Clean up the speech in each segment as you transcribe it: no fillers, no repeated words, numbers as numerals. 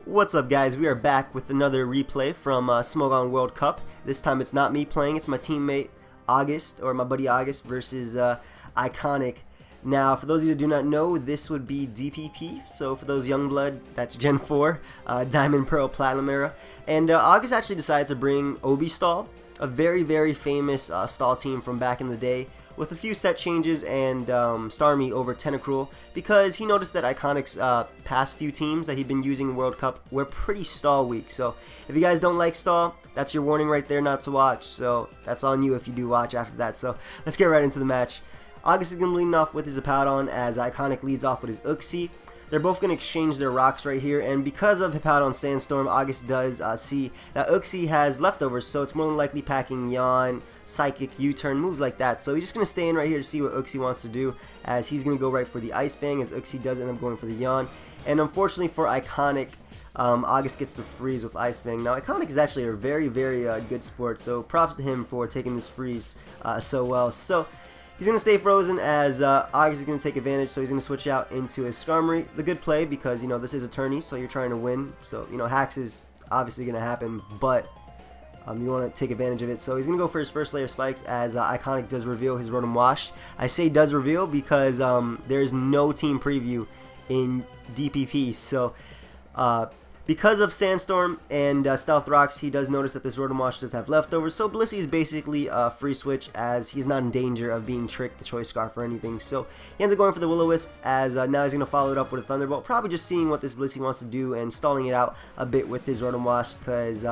What's up, guys? We are back with another replay from Smogon World Cup. This time it's not me playing, it's my teammate August, or my buddy August, versus Iconic. Now, for those of you that do not know, this would be DPP, so for those young blood, that's Gen 4, Diamond, Pearl, Platinum era. And August actually decided to bring Obi Stall, a very, very famous stall team from back in the day, with a few set changes and Starmie over Tentacruel, because he noticed that Iconic's past few teams that he'd been using in World Cup were pretty stall weak. So if you guys don't like stall, that's your warning right there not to watch. So that's on you if you do watch after that. So let's get right into the match. August is going to lead off with his Hippowdon as Iconic leads off with his Uxie. They're both going to exchange their rocks right here, and because of Hippowdon Sandstorm, August does see that Uxie has leftovers, so it's more than likely packing Yawn, Psychic, U-turn, moves like that. So he's just going to stay in right here to see what Uxie wants to do, as he's going to go right for the Ice Fang, as Uxie does end up going for the Yawn. And unfortunately for Iconic, August gets to freeze with Ice Fang. Now, Iconic is actually a very, very good sport, so props to him for taking this freeze so well. So he's going to stay frozen as August is going to take advantage, so he's going to switch out into his Skarmory. The good play because, you know, this is a tourney, so you're trying to win. So, you know, hacks is obviously going to happen, but you want to take advantage of it. So he's going to go for his first layer of spikes as Iconic does reveal his Rotom Wash. I say does reveal because there's no team preview in DPP. So because of Sandstorm and Stealth Rocks, he does notice that this Rotom Wash does have leftovers. So Blissey is basically a free switch as he's not in danger of being tricked, the Choice Scarf, or anything. So he ends up going for the Will-O-Wisp as now he's going to follow it up with a Thunderbolt. Probably just seeing what this Blissey wants to do and stalling it out a bit with his Rotom Wash because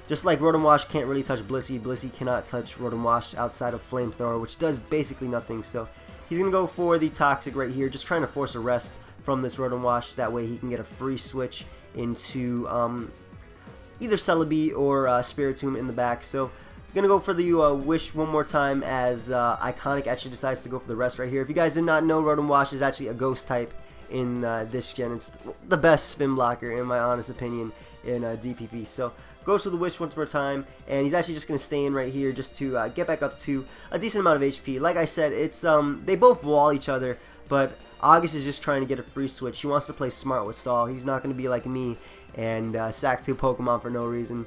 just like Rotom Wash can't really touch Blissey, Blissey cannot touch Rotom Wash outside of Flamethrower, which does basically nothing. So he's going to go for the Toxic right here, just trying to force a rest from this Rotom Wash. That way he can get a free switch into either Celebi or Spiritomb in the back. So I'm going to go for the Wish one more time as Iconic actually decides to go for the rest right here. If you guys did not know, Rotom Wash is actually a Ghost type in this gen. It's the best spin blocker in my honest opinion in DPP. So goes for the Wish once more time, and he's actually just going to stay in right here just to get back up to a decent amount of HP. Like I said, it's they both wall each other, but August is just trying to get a free switch. He wants to play smart with Stall. He's not going to be like me and sack 2 Pokemon for no reason.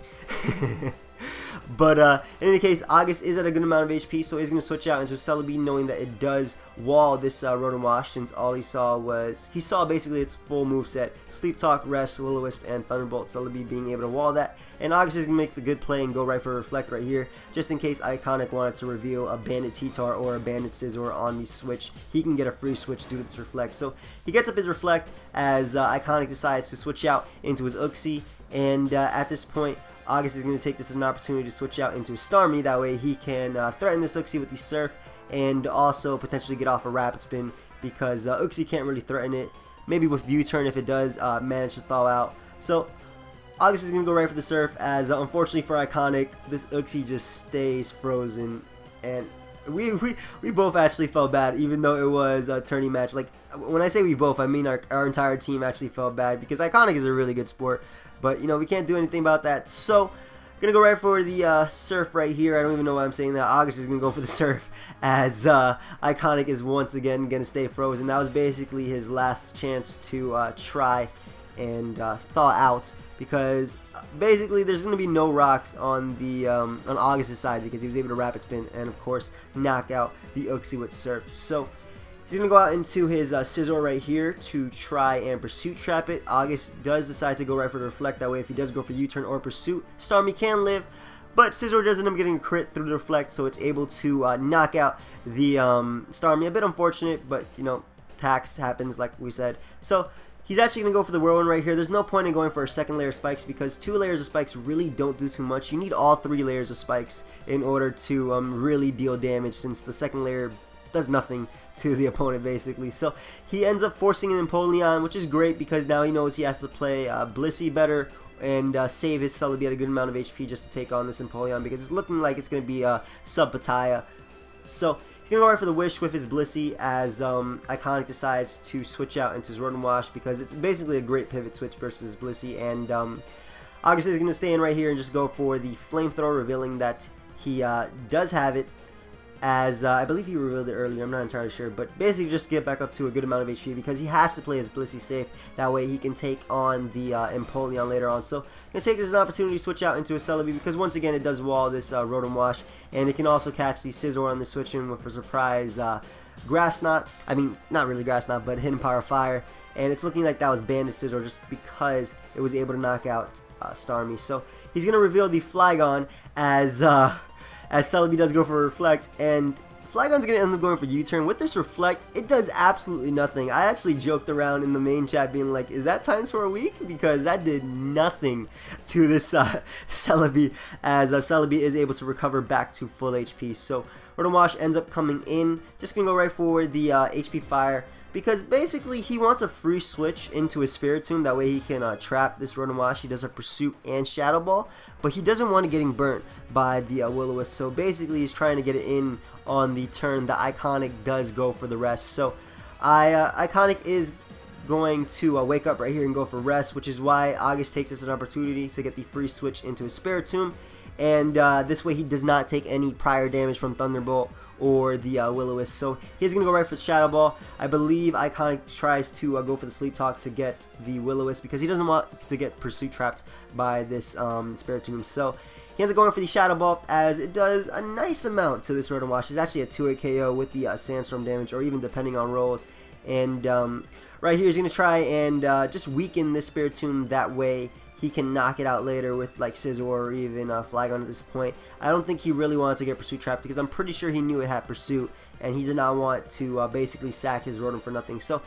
But in any case, August is at a good amount of HP, so he's going to switch out into Celebi, knowing that it does wall this Rotom Wash, since all he saw basically its full moveset: Sleep Talk, Rest, Will-O-Wisp, and Thunderbolt. Celebi being able to wall that, and August is going to make the good play and go right for Reflect right here, just in case Iconic wanted to reveal a Bandit T-Tar or a Bandit Scizor on the switch. He can get a free switch due to this Reflect. So he gets up his Reflect as Iconic decides to switch out into his Uxie, and at this point, August is going to take this as an opportunity to switch out into Starmie. That way he can threaten this Uxie with the Surf and also potentially get off a Rapid Spin, because Uxie can't really threaten it. Maybe with U-turn if it does manage to thaw out. So August is going to go right for the Surf as unfortunately for Iconic, this Uxie just stays frozen. And we both actually felt bad, even though it was a tourney match. Like, when I say we both, I mean our entire team actually felt bad, because Iconic is a really good sport. But, you know, we can't do anything about that. So, going to go right for the Surf right here. I don't even know why I'm saying that. August is going to go for the Surf as Iconic is once again going to stay frozen. That was basically his last chance to try and thaw out, because basically there's going to be no rocks on the on August's side, because he was able to Rapid Spin and, of course, knock out the Uxie with Surf. So he's going to go out into his Scizor right here to try and Pursuit Trap it. August does decide to go right for the Reflect. That way, if he does go for U-turn or Pursuit, Starmie can live. But Scizor does end up getting a crit through the Reflect, so it's able to knock out the Starmie. A bit unfortunate, but, you know, tax happens like we said. So he's actually going to go for the Whirlwind right here. There's no point in going for a second layer of spikes, because 2 layers of spikes really don't do too much. You need all 3 layers of spikes in order to really deal damage, since the second layer does nothing to the opponent basically. So he ends up forcing an Empoleon, which is great because now he knows he has to play Blissey better and save his Celebi at a good amount of HP just to take on this Empoleon, because it's looking like it's going to be sub Pataya. So he's going to go right for the Wish with his Blissey as Iconic decides to switch out into his Rotom Wash, because it's basically a great pivot switch versus Blissey. And August is going to stay in right here and just go for the Flamethrower, revealing that he does have it. as I believe he revealed it earlier, I'm not entirely sure, but basically just get back up to a good amount of HP because he has to play his Blissey safe. That way he can take on the Empoleon later on. So I'm going to take this as an opportunity to switch out into a Celebi because once again it does wall this Rotom Wash, and it can also catch the Scizor on the switch in with a surprise Grass Knot. I mean, not really Grass Knot, but Hidden Power Fire. And it's looking like that was Banded Scizor just because it was able to knock out Starmie. So he's going to reveal the Flygon as Celebi does go for Reflect, and Flygon's going to end up going for U-Turn. With this Reflect, it does absolutely nothing. I actually joked around in the main chat being like, is that times for a week? Because that did nothing to this Celebi, as Celebi is able to recover back to full HP. So Rotom Wash ends up coming in. Just going to go right for the HP Fire, because basically he wants a free switch into his Spiritomb. That way he can trap this Rotom Wash. He does a Pursuit and Shadow Ball, but he doesn't want it getting burnt by the Will-O-Wisp. So basically he's trying to get it in on the turn. The Iconic does go for the rest. So Iconic is going to wake up right here and go for rest, which is why August takes this as an opportunity to get the free switch into his Spiritomb. And this way he does not take any prior damage from Thunderbolt or the Will-O-Wisp. So he's going to go right for the Shadow Ball. I believe Iconic tries to go for the Sleep Talk to get the Will-O-Wisp because he doesn't want to get Pursuit trapped by this Spiritomb. So he ends up going for the Shadow Ball, as it does a nice amount to this Rotom Wash. It's actually a 2-hit KO with the Sandstorm damage, or even depending on rolls. And right here he's going to try and just weaken this Spiritomb. That way he can knock it out later with like Scizor or even Flygon at this point. I don't think he really wanted to get Pursuit trapped because I'm pretty sure he knew it had Pursuit, and he did not want to basically sack his Rotom for nothing. So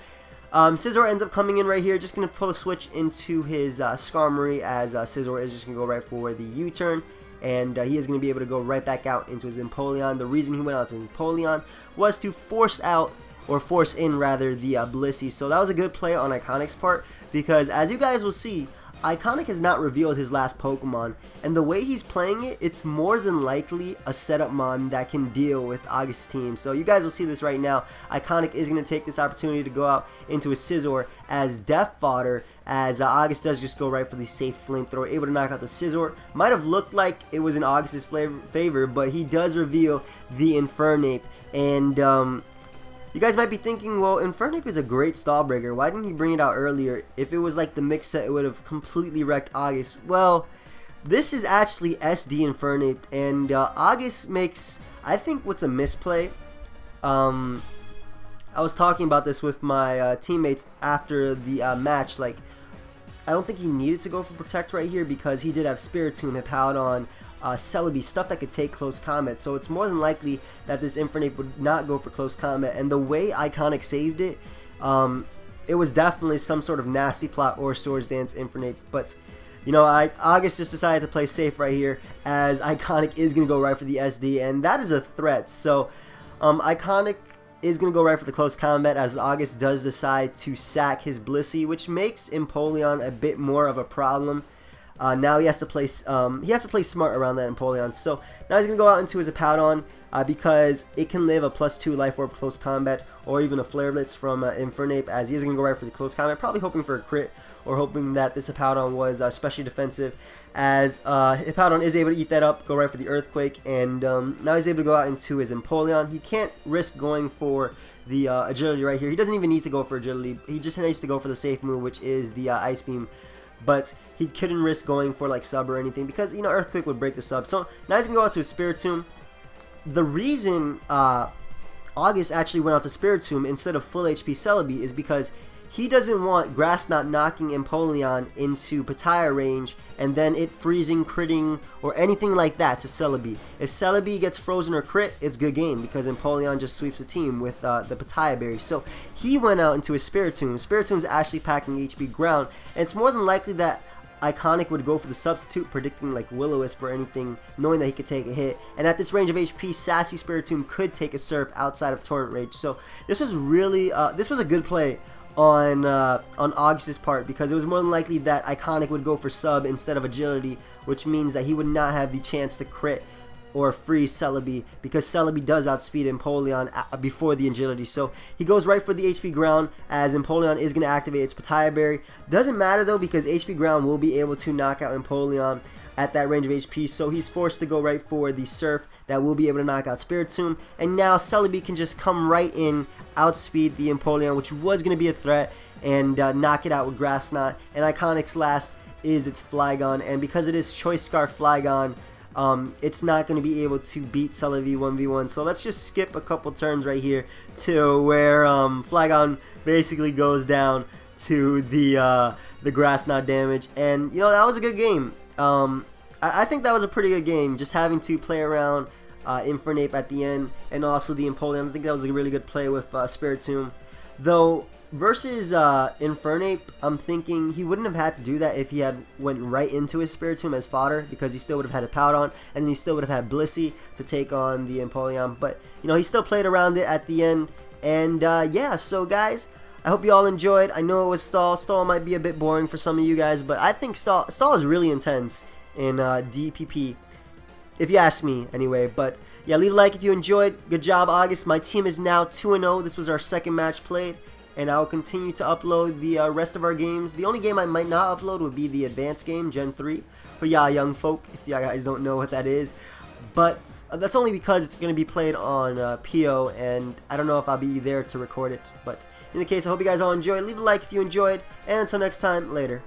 Scizor ends up coming in right here, just going to pull a switch into his Skarmory, as Scizor is just going to go right for the U-turn. And he is going to be able to go right back out into his Empoleon. The reason he went out to Empoleon was to force in rather the Blissey. So that was a good play on Iconic's part, because as you guys will see, Iconic has not revealed his last Pokemon, and the way he's playing it, it's more than likely a setup mon that can deal with August's team. So you guys will see this right now. Iconic is going to take this opportunity to go out into a Scizor as death fodder, as August does just go right for the safe Flamethrower, able to knock out the Scizor. Might have looked like it was in August's favor, but he does reveal the Infernape, and you guys might be thinking, well, Infernape is a great stall breaker. Why didn't he bring it out earlier? If it was like the mix set, it would have completely wrecked August. Well, this is actually SD Infernape, and August makes, I think, what's a misplay. I was talking about this with my teammates after the match. Like, I don't think he needed to go for Protect right here because he did have Spiritomb, Hippowdon, Celebi, stuff that could take close combat. So it's more than likely that this Infernape would not go for close combat. And the way Iconic saved it, it was definitely some sort of nasty plot or Swords Dance Infernape. But, you know, August just decided to play safe right here, as Iconic is going to go right for the SD. And that is a threat. So Iconic is going to go right for the close combat, as August does decide to sack his Blissey, which makes Empoleon a bit more of a problem. Now he has to play smart around that Empoleon. So now he's gonna go out into his Hippowdon because it can live a +2 Life Orb close combat, or even a Flare Blitz from Infernape, as he is gonna go right for the close combat, probably hoping for a crit, or hoping that this Hippowdon was especially defensive, as Hippowdon is able to eat that up, go right for the Earthquake, and now he's able to go out into his Empoleon. He can't risk going for the Agility right here. He doesn't even need to go for Agility. He just needs to go for the safe move, which is the Ice Beam. But he couldn't risk going for like sub or anything because, you know, Earthquake would break the sub. So now he's going to go out to his Spiritomb. The reason August actually went out to Spiritomb instead of full HP Celebi is because he doesn't want Grass Knot knocking Empoleon into Pataya range and then it freezing, critting, or anything like that to Celebi. If Celebi gets frozen or crit, it's good game because Empoleon just sweeps the team with the Pataya Berry. So he went out into his Spiritomb. Spiritomb's actually packing HP ground, and it's more than likely that Iconic would go for the substitute, predicting like Will-O-Wisp or anything, knowing that he could take a hit. And at this range of HP, Sassy Spiritomb could take a Surf outside of Torrent Rage. So this was really, this was a good play on August's part, because it was more than likely that Iconic would go for sub instead of Agility, which means that he would not have the chance to crit or free Celebi, because Celebi does outspeed Empoleon before the agility. So he goes right for the HP ground, as Empoleon is going to activate its Pataya Berry. Doesn't matter though, because HP ground will be able to knock out Empoleon at that range of HP, so he's forced to go right for the Surf that will be able to knock out Spiritomb. And now Celebi can just come right in, outspeed the Empoleon, which was going to be a threat, and knock it out with Grass Knot. And Iconic's last is its Flygon, and because it is Choice Scarf Flygon, it's not going to be able to beat Celebi 1v1. So let's just skip a couple turns right here to where Flygon basically goes down to the Grass Knot damage. And you know, that was a good game. I think that was a pretty good game, just having to play around Infernape at the end, and also the Empoleon. I think that was a really good play with Spiritomb. Though versus Infernape, I'm thinking he wouldn't have had to do that if he had went right into his Spiritomb as fodder, because he still would have had a Powdon, and then he still would have had Blissey to take on the Empoleon. But you know, he still played around it at the end. And yeah, so guys, I hope you all enjoyed. I know it was Stall. Stall might be a bit boring for some of you guys, but I think Stall is really intense in DPP, if you ask me anyway. But yeah, leave a like if you enjoyed. Good job, August. My team is now 2-0. This was our second match played, and I will continue to upload the rest of our games. The only game I might not upload would be the advanced game, Gen 3, for y'all young folk, if y'all guys don't know what that is. But that's only because it's going to be played on PO, and I don't know if I'll be there to record it. But in the case, I hope you guys all enjoyed. Leave a like if you enjoyed, and until next time, later.